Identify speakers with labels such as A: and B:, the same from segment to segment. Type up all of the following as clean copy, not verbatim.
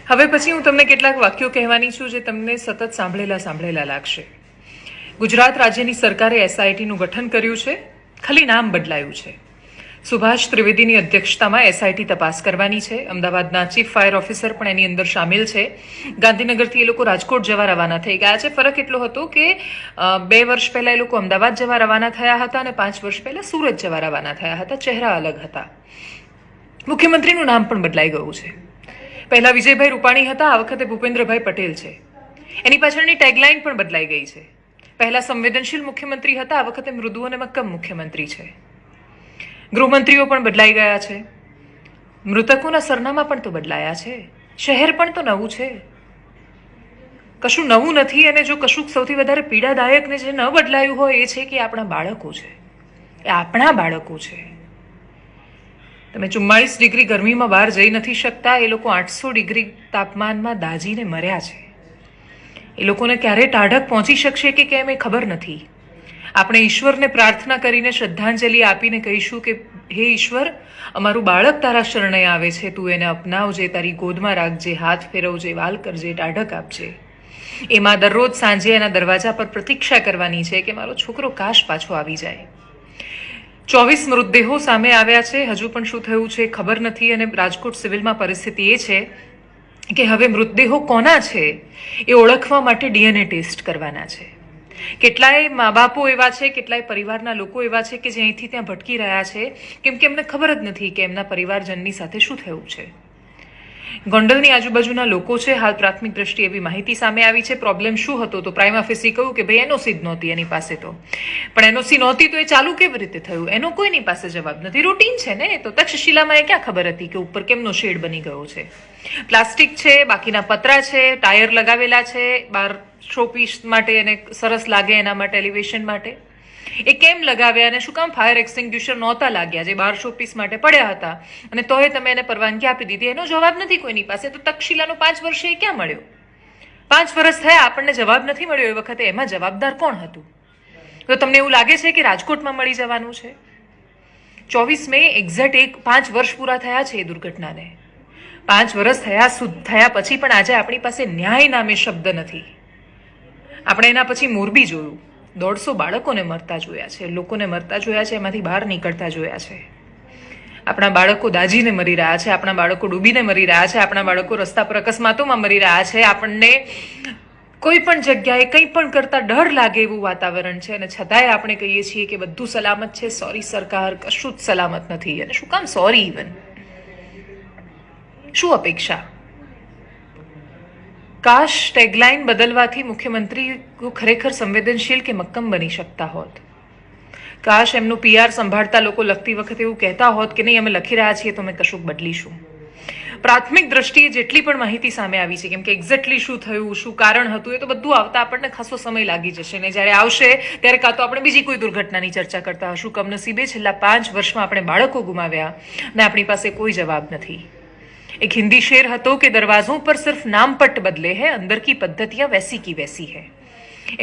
A: હવે પછી હું તમને કેટલાક વાક્યો કહેવાની છું જે તમને સતત સાંભળેલા લાગશે. ગુજરાત રાજ્યની સરકારે એસઆઈટીનું ગઠન કર્યું છે, ખાલી નામ બદલાયું છે. સુભાષ ત્રિવેદીની અધ્યક્ષતામાં એસઆઈટી તપાસ કરવાની છે. અમદાવાદના ચીફ ફાયર ઓફિસર પણ એની અંદર સામેલ છે. ગાંધીનગરથી એ લોકો રાજકોટ જવા રવાના થઈ ગયા છે. ફરક એટલો હતો કે 2 વર્ષ પહેલા એ લોકો અમદાવાદ જવા રવાના થયા હતા અને 5 વર્ષ પહેલા સુરત જવા રવાના થયા હતા. ચહેરા અલગ હતા. મુખ્યમંત્રીનું નામ પણ બદલાઈ ગયું છે. પહેલા વિજયભાઈ રૂપાણી હતા, આ વખતે ભૂપેન્દ્રભાઈ પટેલ છે. એની પાછળની ટેગલાઇન પણ બદલાઈ ગઈ છે. પહેલા સંવેદનશીલ મુખ્યમંત્રી હતા, આ વખતે મૃદુ અને મક્કમ મુખ્યમંત્રી છે. ગૃહમંત્રીઓ પણ બદલાઈ ગયા છે. મૃતકોના સરનામા પણ તો બદલાયા છે. શહેર પણ તો નવું છે. કશું નવું નથી. અને જો કશું સૌથી વધારે પીડાદાયક ને જે ન બદલાયું હોય એ છે કે આપણા બાળકો છે. એ આપણા બાળકો છે. તમે 44 ડિગ્રી ગરમીમાં બહાર જઈ નથી શકતા. એ લોકો 800 ડિગ્રી તાપમાનમાં દાઝીને મર્યા છે. એ લોકોને ક્યારે ટાઢક પહોંચી શકશે કે કેમ એ ખબર નથી. આપણે ઈશ્વરને પ્રાર્થના કરીને શ્રદ્ધાંજલિ આપીને કહીશું કે હે ઈશ્વર, અમારું બાળક તારા શરણે આવે છે, તું એને અપનાવજે, તારી ગોદમાં રાખજે, હાથ ફેરવજે, વાલ કરજે, ટાઢક આપજે. એમાં દરરોજ સાંજે એના દરવાજા પર પ્રતીક્ષા કરવાની છે કે મારો છોકરો કાશ પાછો આવી જાય. 24 મૃતદેહો સામે આવ્યા છે. હજુ પણ શું થયું છે ખબર નથી. અને રાજકોટ સિવિલમાં પરિસ્થિતિ એ છે કે હવે મૃતદેહો કોના છે એ ઓળખવા માટે ડીએનએ ટેસ્ટ કરવાના છે. કેટલાય મા બાપો એવા છે, કેટલાય પરિવારના લોકો એવા છે કે જે અહીંથી ત્યાં ભટકી રહ્યા છે કેમ કે એમને ખબર જ નથી કે એમના પરિવારજનની સાથે શું થયું છે. ગોંડલની આજુબાજુના લોકો છે. હાલ પ્રાથમિક દ્રષ્ટિએ એવી માહિતી સામે આવી છે. પ્રોબ્લેમ શું હતો તો પ્રાઇમા ફેસી કહ્યું કે ભાઈ એનઓસી જ નહોતી એની પાસે. તો પણ એનઓસી નહોતી તો એ ચાલુ કેવી રીતે થયું એનો કોઈની પાસે જવાબ નથી. રૂટીન છે ને. તો તક્ષશિલામાં એ ક્યાં ખબર હતી કે ઉપર કેમનો શેડ બની ગયો છે. પ્લાસ્ટિક છે, બાકીના પતરા છે, ટાયર લગાવેલા છે બહાર શોપીસ માટે અને સરસ લાગે એના માટે, એલિવેશન માટે. એ કેમ લગાવ્યા અને શું કામ ફાયર એક્સટિંગ્યુશર નહોતા લાગ્યા જે 12 પીસ માટે પડ્યા હતા અને તોય તમે એને પરવાનગી આપી દીધી? એનો જવાબ નથી કોઈની પાસે. તો તક્ષશિલાનો 5 વર્ષે ક્યાં મળ્યો? 5 વર્ષ થયા આપણને જવાબ નથી મળ્યો. એ વખતે એમાં જવાબદાર કોણ હતું? તો તમને એવું લાગે છે કે રાજકોટમાં મળી જવાનું છે? 24 મે એક્ઝેક્ટ 5 વર્ષ પૂરા થયા છે એ દુર્ઘટનાને. 5 વર્ષ થયા પછી પણ આજે આપણી પાસે ન્યાય નામે શબ્દ નથી. આપણે એના પછી મોરબી જોયું. 150 બાળકોને મરતા જોયા છે, લોકોને મરતા જોયા છે, એમાંથી બહાર નીકળતા જોયા છે. આપણા બાળકો દાજીને મરી રહ્યા છે, આપણા બાળકો ડૂબીને મરી રહ્યા છે, આપણા બાળકો રસ્તા પર અકસ્માતોમાં મરી રહ્યા છે. આપણને કોઈ પણ જગ્યાએ કંઈ પણ કરતા ડર લાગે એવું વાતાવરણ છે અને છતાંય આપણે કહીએ છીએ કે બધું સલામત છે. સોરી સરકાર, કશું જ સલામત નથી. અને શું કામ સોરી? ઇવન શું અપેક્ષા? કાશ ટેગલાઇન બદલવાથી મુખ્યમંત્રી ખરેખર સંવેદનશીલ કે મક્કમ બની શકતા હોત. કાશ એમનું પીઆર સંભાળતા લોકો લખતી વખતે એવું કહેતા હોત કે નહીં, અમે લખી રહ્યા છીએ તો અમે કશુંક બદલીશું. પ્રાથમિક દ્રષ્ટિએ જેટલી પણ માહિતી સામે આવી છે, કેમ કે એક્ઝેક્ટલી શું થયું, શું કારણ હતું, એ તો બધું આવતા આપણને ખાસો સમય લાગી જશે ને જ્યારે આવશે ત્યારે કાં તો આપણે બીજી કોઈ દુર્ઘટનાની ચર્ચા કરતા હશું. કમનસીબે છેલ્લા 5 વર્ષમાં આપણે બાળકો ગુમાવ્યા ને આપણી પાસે કોઈ જવાબ નથી. एक हिंदी शेर હતો કે દરવાજોं પર સિર્ફ નામપટ બદલે હૈ, અંદર કી પદ્ધતિयां वैसी की वैसी है.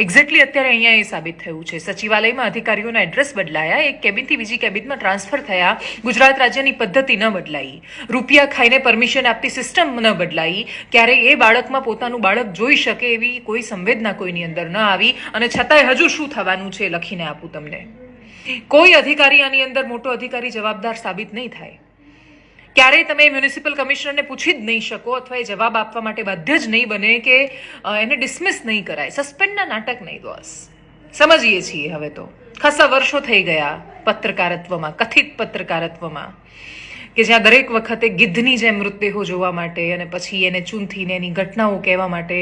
A: એક્ઝેક્ટલી અત્યારે અહીંયા એ સાબિત થયું છે. સચિવાલયમાં અધિકારીઓના એડ્રેસ બદલાયા, એક કેબિનથી બીજી કેબિનમાં ટ્રાન્સફર થયા, ગુજરાત રાજ્યની પદ્ધતિ ન બદલાઈ, રૂપિયા ખાઈને પરમિશન આપતી સિસ્ટમ ન બદલાઈ, ક્યારે એ બાળકમાં પોતાનું બાળક જોઈ શકે એવી કોઈ સંવેદના કોઈની અંદર ન આવી. અને છતાંય હજુ શું થવાનું છે લખીને આપું તમને. કોઈ અધિકારી આની અંદર મોટો અધિકારી જવાબદાર સાબિત નહીં થાય. ક્યારેય તમે મ્યુનિસિપલ કમિશનરને પૂછી જ નહીં શકો અથવા એ જવાબ આપવા માટે બાધ્ય જ નહીં બને કે એને ડિસમિસ નહીં કરાય. સસ્પેન્ડના નાટક નહીં બોસ. સમજીએ છીએ હવે તો. ખાસા વર્ષો થઈ ગયા પત્રકારત્વમાં, કથિત પત્રકારત્વમાં, કે જ્યાં દરેક વખતે ગિદ્ધની જેમ મૃતદેહો જોવા માટે અને પછી એને ચૂંથીને એની ઘટનાઓ કહેવા માટે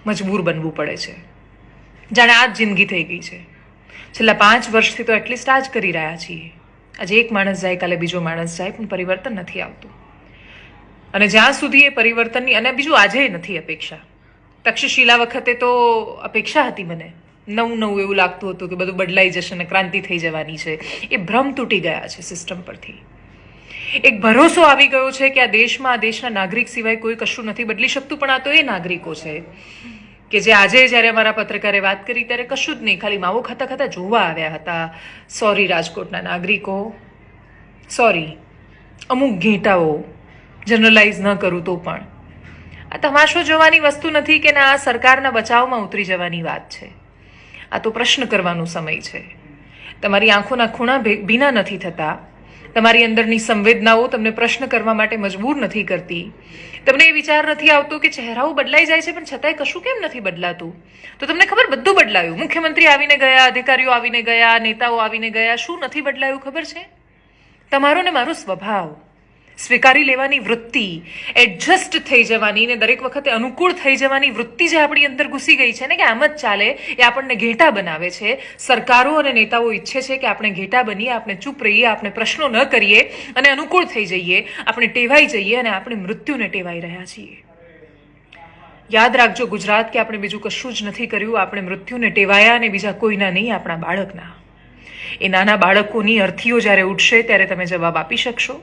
A: મજબૂર બનવું પડે છે. જાણે આ જ જિંદગી થઈ ગઈ છે. છેલ્લા 5 વર્ષથી તો એટલીસ્ટ આ જ કરી રહ્યા છીએ. આજે એક માણસ જાય, કાલે બીજો માણસ જાય, પણ પરિવર્તન નથી આવતું. અને જ્યાં સુધી એ પરિવર્તનની, અને બીજું આજે નથી અપેક્ષા. તક્ષશિલા વખતે તો અપેક્ષા હતી મને. નવું એવું લાગતું હતું કે બધું બદલાઈ જશે અને ક્રાંતિ થઈ જવાની છે. એ ભ્રમ તૂટી ગયા છે સિસ્ટમ પરથી. એક ભરોસો આવી ગયો છે કે આ દેશમાં, આ દેશના નાગરિક સિવાય કોઈ કશું નથી બદલી શકતું. પણ આ તો એ નાગરિકો છે કે જે આજે જ્યારે અમારા પત્રકારે વાત કરી ત્યારે કશું જ નહીં, ખાલી માવો ખાતા ખાતા જોવા આવ્યા હતા. સોરી રાજકોટના નાગરિકો, સોરી. અમુક ઘેટાઓ, જનરલાઇઝ ન કરું તો પણ આ તમાશો જોવાની વસ્તુ નથી કે ના આ સરકારના બચાવમાં ઉતરી જવાની વાત છે. આ તો પ્રશ્ન કરવાનો સમય છે. તમારી આંખોના ખૂણા ભીના નથી થતા, તમારી અંદરની સંવેદનાઓ તમને પ્રશ્ન કરવા માટે મજબૂર નથી કરતી, તમને એ વિચાર નથી આવતો કે ચહેરાઓ બદલાઈ જાય છે પણ છતાંય કશું કેમ નથી બદલાતું. તો તમને ખબર બધું બદલાયું. મુખ્યમંત્રી આવીને ગયા, અધિકારીઓ આવીને ગયા, નેતાઓ આવીને ગયા. શું નથી બદલાયું ખબર છે? તમારો ને મારો સ્વભાવ, સ્વીકારી લેવાની વૃત્તિ, એડજસ્ટ થઈ જવાની ને દરેક વખતે અનુકૂળ થઈ જવાની વૃત્તિ જે આપણી અંદર ઘૂસી ગઈ છે ને કે આમ જ ચાલે, એ આપણને ઘેટા બનાવે છે. સરકારો અને નેતાઓ ઈચ્છે છે કે આપણે ઘેટા બનીએ, આપણે ચૂપ રહીએ, આપણે પ્રશ્નો ન કરીએ અને અનુકૂળ થઈ જઈએ, આપણે ટેવાઈ જઈએ અને આપણે મૃત્યુને ટેવાઈ રહ્યા છીએ. યાદ રાખજો ગુજરાત કે આપણે બીજું કશું જ નથી કર્યું. આપણે મૃત્યુને ટેવાયા અને બીજા કોઈના નહીં, આપણા બાળકના. એ નાના બાળકોની અર્થીઓ જ્યારે ઉઠશે ત્યારે તમે જવાબ આપી શકશો.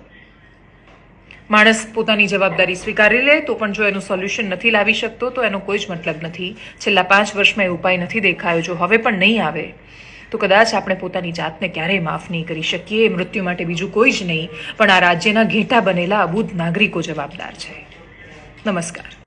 A: માણસ પોતાની જવાબદારી સ્વીકારી લે તો પણ જો એનું સોલ્યુશન નથી લાવી શકતો તો એનો કોઈ જ મતલબ નથી. છેલ્લા 5 વર્ષમાં એ ઉપાય નથી દેખાયો. જો હવે પણ નહીં આવે તો કદાચ આપણે પોતાની જાતને ક્યારેય માફ નહીં કરી શકીએ. મૃત્યુ માટે બીજું કોઈ જ નહીં પણ આ રાજ્યના ઘેટા બનેલા અબૂધ નાગરિકો જવાબદાર છે. નમસ્કાર.